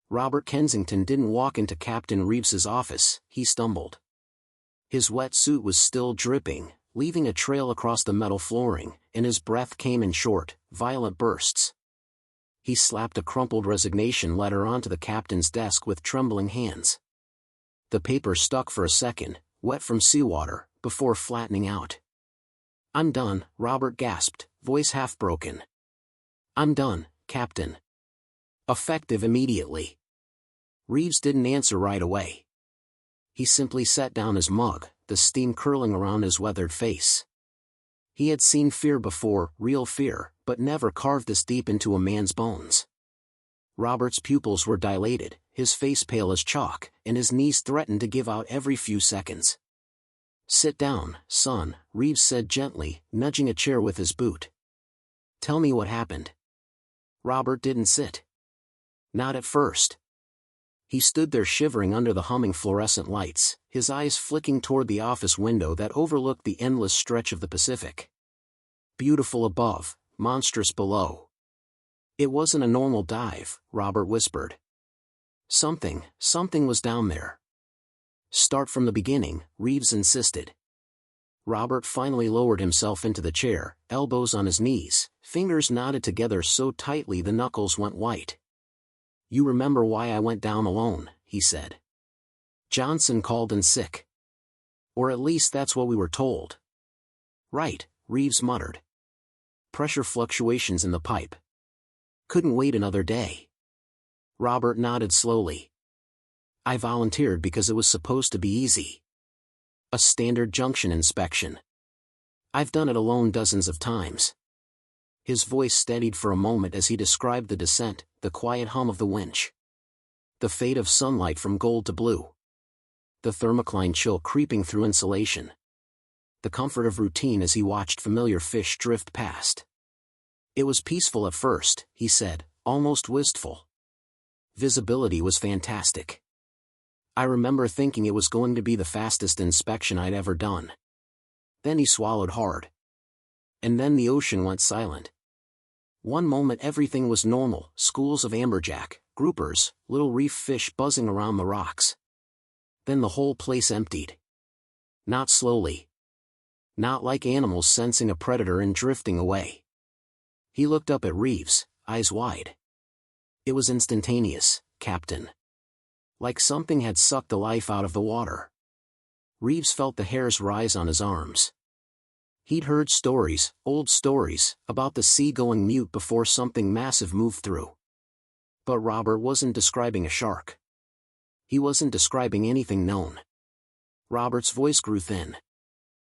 Robert Kensington didn't walk into Captain Reeves's office, he stumbled. His wet suit was still dripping, leaving a trail across the metal flooring, and his breath came in short, violent bursts. He slapped a crumpled resignation letter onto the captain's desk with trembling hands. The paper stuck for a second, wet from seawater, before flattening out. "I'm done," Robert gasped, voice half broken. "I'm done, Captain." "Effective immediately." Reeves didn't answer right away. He simply set down his mug, the steam curling around his weathered face. He had seen fear before, real fear, but never carved this deep into a man's bones. Robert's pupils were dilated, his face pale as chalk, and his knees threatened to give out every few seconds. "Sit down, son," Reeves said gently, nudging a chair with his boot. "Tell me what happened." Robert didn't sit. Not at first. He stood there shivering under the humming fluorescent lights, his eyes flicking toward the office window that overlooked the endless stretch of the Pacific. Beautiful above, monstrous below. "It wasn't a normal dive," Robert whispered. Something was down there." "Start from the beginning," Reeves insisted. Robert finally lowered himself into the chair, elbows on his knees, fingers knotted together so tightly the knuckles went white. "You remember why I went down alone," he said. "Johnson called in sick. Or at least that's what we were told." "Right," Reeves muttered. "Pressure fluctuations in the pipe. Couldn't wait another day." Robert nodded slowly. "I volunteered because it was supposed to be easy. A standard junction inspection. I've done it alone dozens of times." His voice steadied for a moment as he described the descent, the quiet hum of the winch. The fade of sunlight from gold to blue. The thermocline chill creeping through insulation. The comfort of routine as he watched familiar fish drift past. "It was peaceful at first," he said, almost wistful. "Visibility was fantastic. I remember thinking it was going to be the fastest inspection I'd ever done." Then he swallowed hard. "And then the ocean went silent. One moment everything was normal, schools of amberjack, groupers, little reef fish buzzing around the rocks. Then the whole place emptied. Not slowly. Not like animals sensing a predator and drifting away." He looked up at Reeves, eyes wide. "It was instantaneous, Captain. Like something had sucked the life out of the water." Reeves felt the hairs rise on his arms. He'd heard stories, old stories, about the sea going mute before something massive moved through. But Robert wasn't describing a shark. He wasn't describing anything known. Robert's voice grew thin.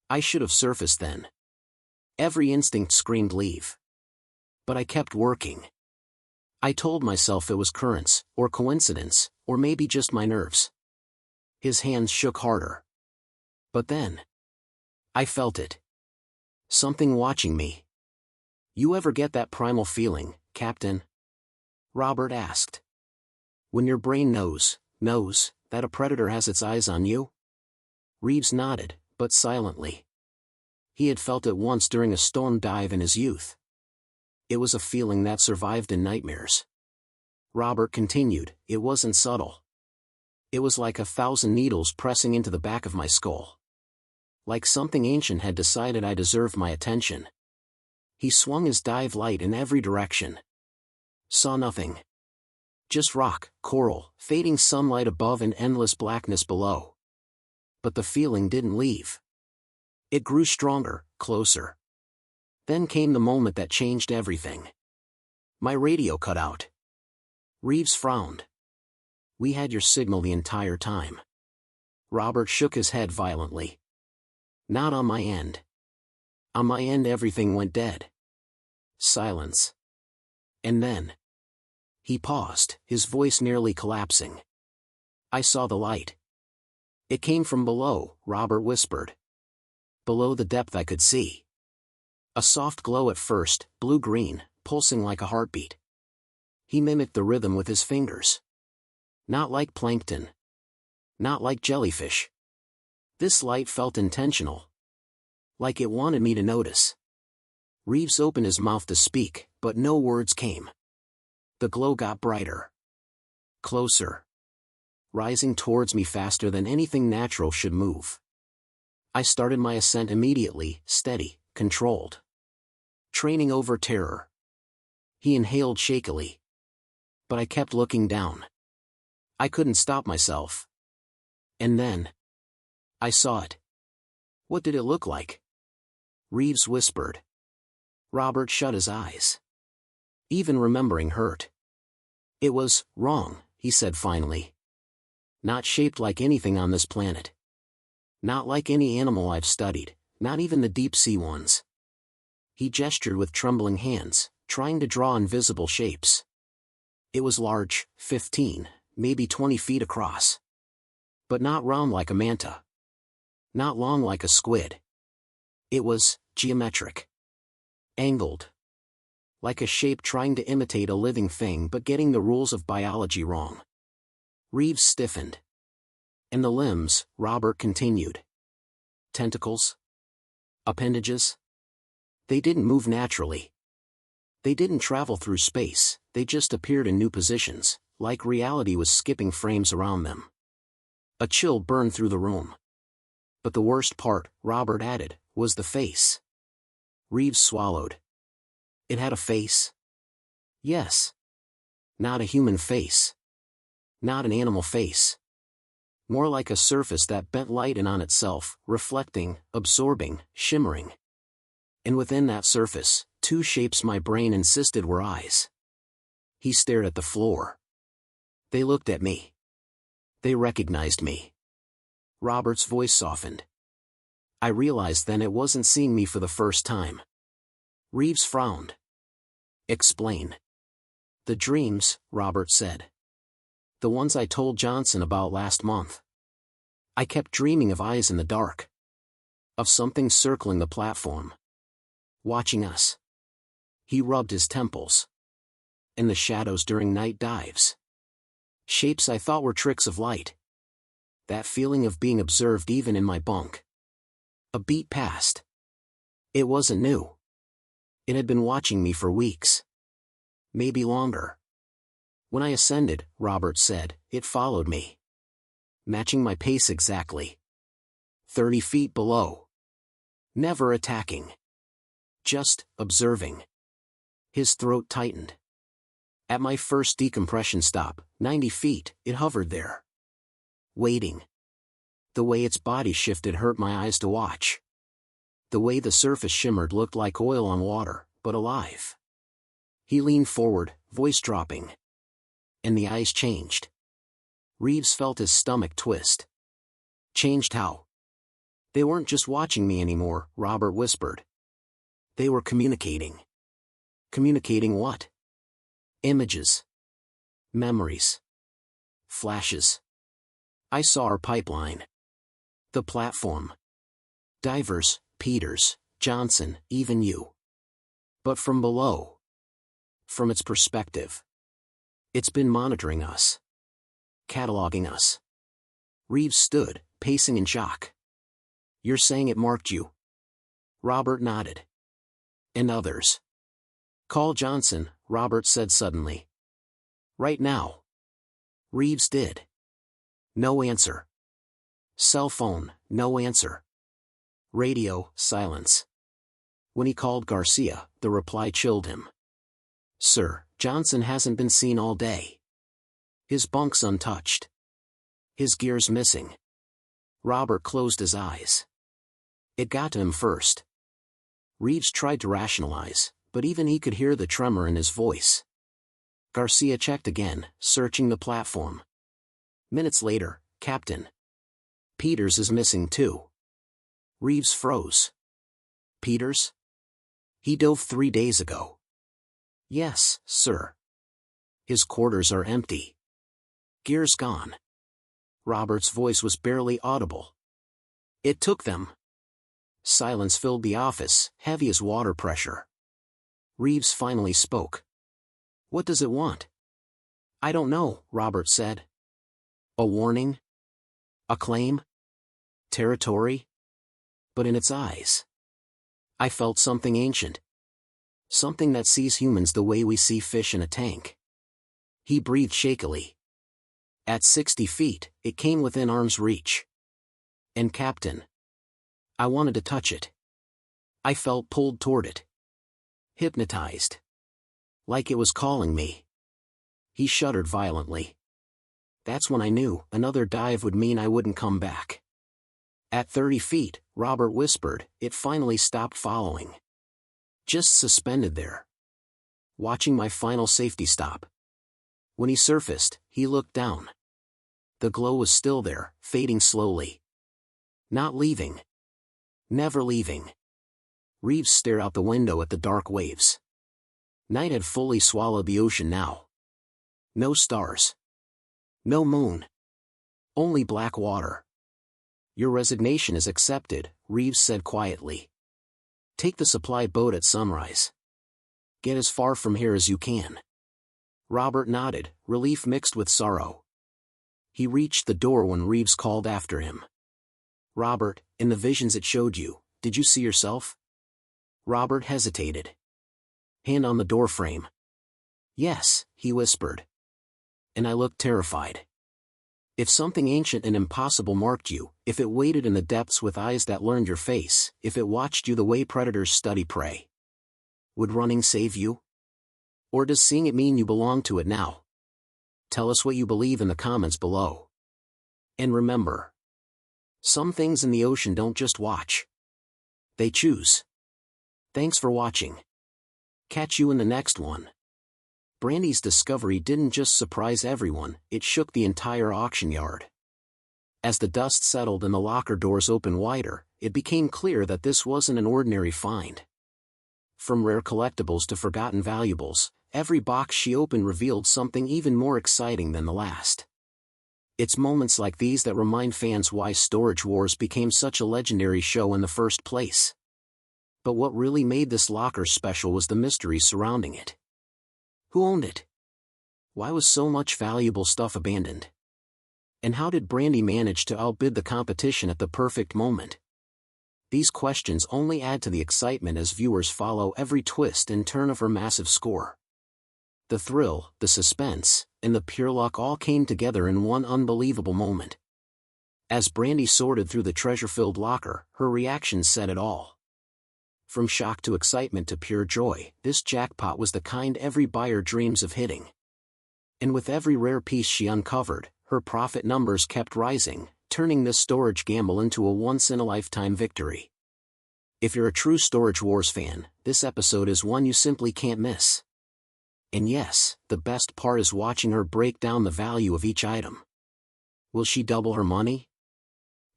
"I should have surfaced then. Every instinct screamed leave. But I kept working. I told myself it was currents, or coincidence, or maybe just my nerves." His hands shook harder. "But then, I felt it. Something watching me." "You ever get that primal feeling, Captain?" Robert asked. "When your brain knows that a predator has its eyes on you?" Reeves nodded, but silently. He had felt it once during a storm dive in his youth. It was a feeling that survived in nightmares. Robert continued, "It wasn't subtle. It was like 1,000 needles pressing into the back of my skull. Like something ancient had decided I deserved my attention." He swung his dive light in every direction. Saw nothing. Just rock, coral, fading sunlight above and endless blackness below. But the feeling didn't leave. It grew stronger, closer. Then came the moment that changed everything. My radio cut out." Reeves frowned. "We had your signal the entire time." Robert shook his head violently. "Not on my end. On my end everything went dead." Silence. And then. He paused, his voice nearly collapsing. "I saw the light. It came from below," Robert whispered. "Below the depth I could see. A soft glow at first, blue-green, pulsing like a heartbeat." He mimicked the rhythm with his fingers. "Not like plankton. Not like jellyfish. This light felt intentional. Like it wanted me to notice." Reeves opened his mouth to speak, but no words came. The glow got brighter. Closer. Rising towards me faster than anything natural should move. I started my ascent immediately, steady, controlled. Training over terror. He inhaled shakily. But I kept looking down. I couldn't stop myself. And then, I saw it. What did it look like? Reeves whispered. Robert shut his eyes. Even remembering hurt. It was wrong, he said finally. Not shaped like anything on this planet. Not like any animal I've studied, not even the deep-sea ones. He gestured with trembling hands, trying to draw invisible shapes. It was large, 15, maybe 20 feet across. But not round like a manta. Not long like a squid. It was geometric. Angled. Like a shape trying to imitate a living thing but getting the rules of biology wrong. Reeves stiffened. And the limbs, Robert continued. Tentacles? Appendages? They didn't move naturally. They didn't travel through space, they just appeared in new positions, like reality was skipping frames around them. A chill burned through the room. But the worst part, Robert added, was the face. Reeves swallowed. It had a face? Yes. Not a human face. Not an animal face. More like a surface that bent light in on itself, reflecting, absorbing, shimmering. And within that surface, two shapes my brain insisted were eyes. He stared at the floor. They looked at me. They recognized me. Robert's voice softened. I realized then it wasn't seeing me for the first time. Reeves frowned. Explain. The dreams, Robert said. The ones I told Johnson about last month. I kept dreaming of eyes in the dark. Of something circling the platform. Watching us. He rubbed his temples. In the shadows during night dives. Shapes I thought were tricks of light. That feeling of being observed even in my bunk. A beat passed. It wasn't new. It had been watching me for weeks. Maybe longer. When I ascended, Robert said, it followed me. Matching my pace exactly. 30 feet below. Never attacking. Just observing. His throat tightened. At my first decompression stop, 90 feet, it hovered there. Waiting. The way its body shifted hurt my eyes to watch. The way the surface shimmered looked like oil on water, but alive. He leaned forward, voice dropping. And the eyes changed. Reeves felt his stomach twist. Changed how? They weren't just watching me anymore, Robert whispered. They were communicating. Communicating what? Images. Memories. Flashes. I saw our pipeline. The platform. Divers, Peters, Johnson, even you. But from below. From its perspective. It's been monitoring us. Cataloging us. Reeves stood, pacing in shock. You're saying it marked you? Robert nodded. And others. Call Johnson, Robert said suddenly. Right now. Reeves did. No answer. Cell phone, no answer. Radio, silence. When he called Garcia, the reply chilled him. Sir, Johnson hasn't been seen all day. His bunk's untouched. His gear's missing. Robert closed his eyes. It got to him first. Reeves tried to rationalize, but even he could hear the tremor in his voice. Garcia checked again, searching the platform. Minutes later, Captain. Peters is missing too. Reeves froze. Peters? He dove 3 days ago. Yes, sir. His quarters are empty. Gear's gone. Robert's voice was barely audible. It took them. Silence filled the office, heavy as water pressure. Reeves finally spoke. What does it want? I don't know, Robert said. A warning? A claim? Territory? But in its eyes. I felt something ancient. Something that sees humans the way we see fish in a tank. He breathed shakily. At 60 feet, it came within arm's reach. And Captain. I wanted to touch it. I felt pulled toward it. Hypnotized. Like it was calling me. He shuddered violently. That's when I knew another dive would mean I wouldn't come back. At 30 feet, Robert whispered, it finally stopped following. Just suspended there. Watching my final safety stop. When he surfaced, he looked down. The glow was still there, fading slowly. Not leaving. Never leaving. Reeves stared out the window at the dark waves. Night had fully swallowed the ocean now. No stars. No moon. Only black water. Your resignation is accepted, Reeves said quietly. Take the supply boat at sunrise. Get as far from here as you can. Robert nodded, relief mixed with sorrow. He reached the door when Reeves called after him. Robert, in the visions it showed you, did you see yourself? Robert hesitated. Hand on the doorframe. Yes, he whispered. And I looked terrified. If something ancient and impossible marked you, if it waited in the depths with eyes that learned your face, if it watched you the way predators study prey. Would running save you? Or does seeing it mean you belong to it now? Tell us what you believe in the comments below. And remember, some things in the ocean don't just watch. They choose. Thanks for watching. Catch you in the next one. Brandy's discovery didn't just surprise everyone, it shook the entire auction yard. As the dust settled and the locker doors opened wider, it became clear that this wasn't an ordinary find. From rare collectibles to forgotten valuables, every box she opened revealed something even more exciting than the last. It's moments like these that remind fans why Storage Wars became such a legendary show in the first place. But what really made this locker special was the mystery surrounding it. Who owned it? Why was so much valuable stuff abandoned? And how did Brandy manage to outbid the competition at the perfect moment? These questions only add to the excitement as viewers follow every twist and turn of her massive score. The thrill, the suspense, and the pure luck all came together in one unbelievable moment. As Brandy sorted through the treasure-filled locker, her reaction said it all. From shock to excitement to pure joy, this jackpot was the kind every buyer dreams of hitting. And with every rare piece she uncovered, her profit numbers kept rising, turning this storage gamble into a once-in-a-lifetime victory. If you're a true Storage Wars fan, this episode is one you simply can't miss. And yes, the best part is watching her break down the value of each item. Will she double her money?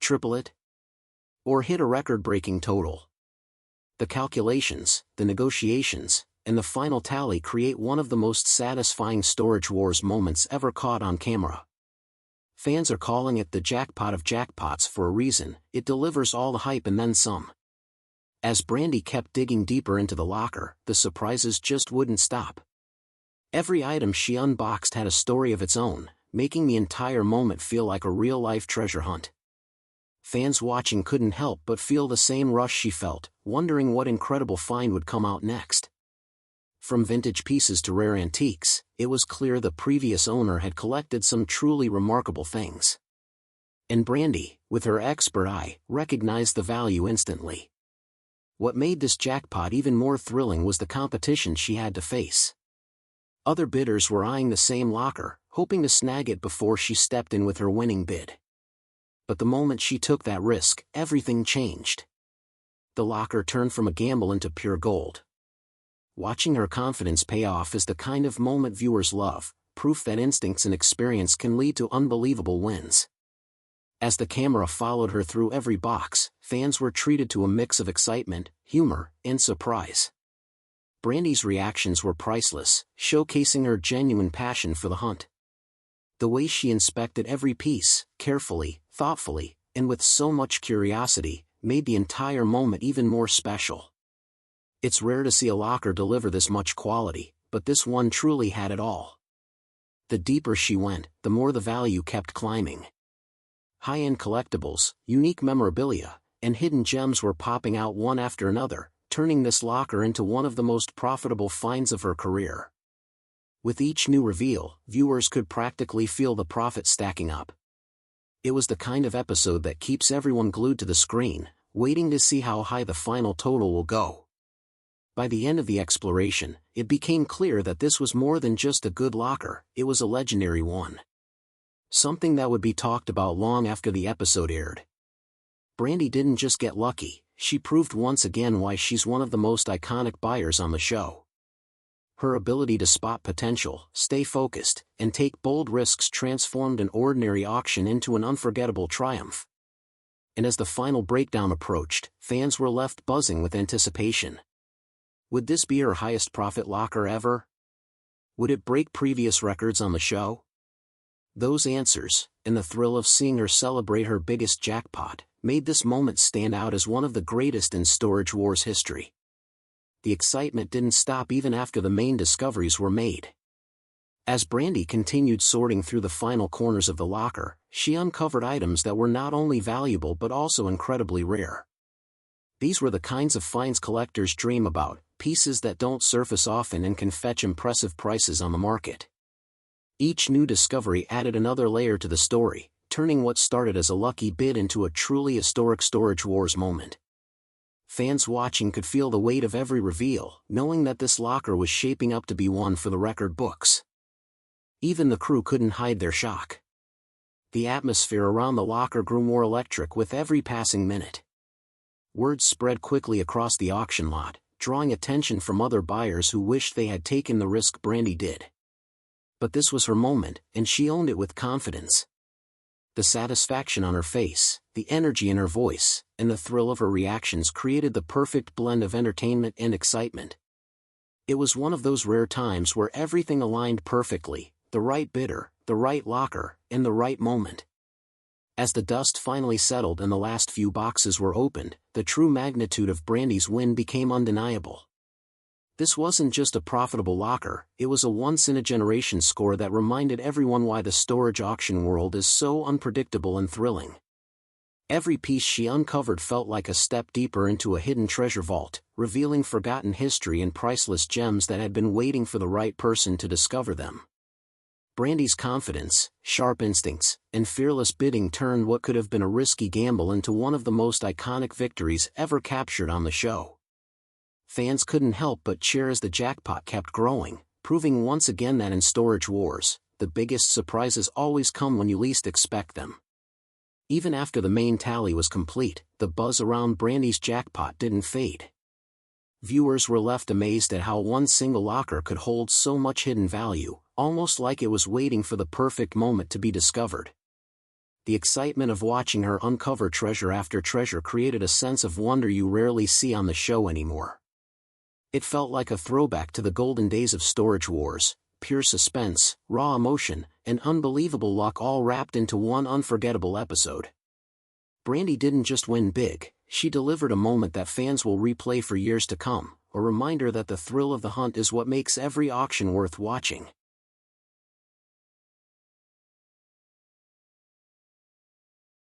Triple it? Or hit a record-breaking total? The calculations, the negotiations, and the final tally create one of the most satisfying Storage Wars moments ever caught on camera. Fans are calling it the jackpot of jackpots for a reason, it delivers all the hype and then some. As Brandy kept digging deeper into the locker, the surprises just wouldn't stop. Every item she unboxed had a story of its own, making the entire moment feel like a real-life treasure hunt. Fans watching couldn't help but feel the same rush she felt, wondering what incredible find would come out next. From vintage pieces to rare antiques, it was clear the previous owner had collected some truly remarkable things. And Brandy, with her expert eye, recognized the value instantly. What made this jackpot even more thrilling was the competition she had to face. Other bidders were eyeing the same locker, hoping to snag it before she stepped in with her winning bid. But the moment she took that risk, everything changed. The locker turned from a gamble into pure gold. Watching her confidence pay off is the kind of moment viewers love, proof that instincts and experience can lead to unbelievable wins. As the camera followed her through every box, fans were treated to a mix of excitement, humor, and surprise. Brandy's reactions were priceless, showcasing her genuine passion for the hunt. The way she inspected every piece, carefully, thoughtfully, and with so much curiosity, made the entire moment even more special. It's rare to see a locker deliver this much quality, but this one truly had it all. The deeper she went, the more the value kept climbing. High-end collectibles, unique memorabilia, and hidden gems were popping out one after another, turning this locker into one of the most profitable finds of her career. With each new reveal, viewers could practically feel the profit stacking up. It was the kind of episode that keeps everyone glued to the screen, waiting to see how high the final total will go. By the end of the exploration, it became clear that this was more than just a good locker, it was a legendary one. Something that would be talked about long after the episode aired. Brandy didn't just get lucky, she proved once again why she's one of the most iconic buyers on the show. Her ability to spot potential, stay focused, and take bold risks transformed an ordinary auction into an unforgettable triumph. And as the final breakdown approached, fans were left buzzing with anticipation. Would this be her highest profit locker ever? Would it break previous records on the show? Those answers, and the thrill of seeing her celebrate her biggest jackpot, made this moment stand out as one of the greatest in Storage Wars history. The excitement didn't stop even after the main discoveries were made. As Brandy continued sorting through the final corners of the locker, she uncovered items that were not only valuable but also incredibly rare. These were the kinds of finds collectors dream about, pieces that don't surface often and can fetch impressive prices on the market. Each new discovery added another layer to the story, turning what started as a lucky bid into a truly historic Storage Wars moment. Fans watching could feel the weight of every reveal, knowing that this locker was shaping up to be one for the record books. Even the crew couldn't hide their shock. The atmosphere around the locker grew more electric with every passing minute. Word spread quickly across the auction lot, drawing attention from other buyers who wished they had taken the risk Brandy did. But this was her moment, and she owned it with confidence. The satisfaction on her face, the energy in her voice, and the thrill of her reactions created the perfect blend of entertainment and excitement. It was one of those rare times where everything aligned perfectly, the right bidder, the right locker, and the right moment. As the dust finally settled and the last few boxes were opened, the true magnitude of Brandy's win became undeniable. This wasn't just a profitable locker, it was a once-in-a-generation score that reminded everyone why the storage auction world is so unpredictable and thrilling. Every piece she uncovered felt like a step deeper into a hidden treasure vault, revealing forgotten history and priceless gems that had been waiting for the right person to discover them. Brandy's confidence, sharp instincts, and fearless bidding turned what could have been a risky gamble into one of the most iconic victories ever captured on the show. Fans couldn't help but cheer as the jackpot kept growing, proving once again that in Storage Wars, the biggest surprises always come when you least expect them. Even after the main tally was complete, the buzz around Brandy's jackpot didn't fade. Viewers were left amazed at how one single locker could hold so much hidden value, almost like it was waiting for the perfect moment to be discovered. The excitement of watching her uncover treasure after treasure created a sense of wonder you rarely see on the show anymore. It felt like a throwback to the golden days of Storage Wars, pure suspense, raw emotion, and unbelievable luck all wrapped into one unforgettable episode. Brandy didn't just win big, she delivered a moment that fans will replay for years to come, a reminder that the thrill of the hunt is what makes every auction worth watching.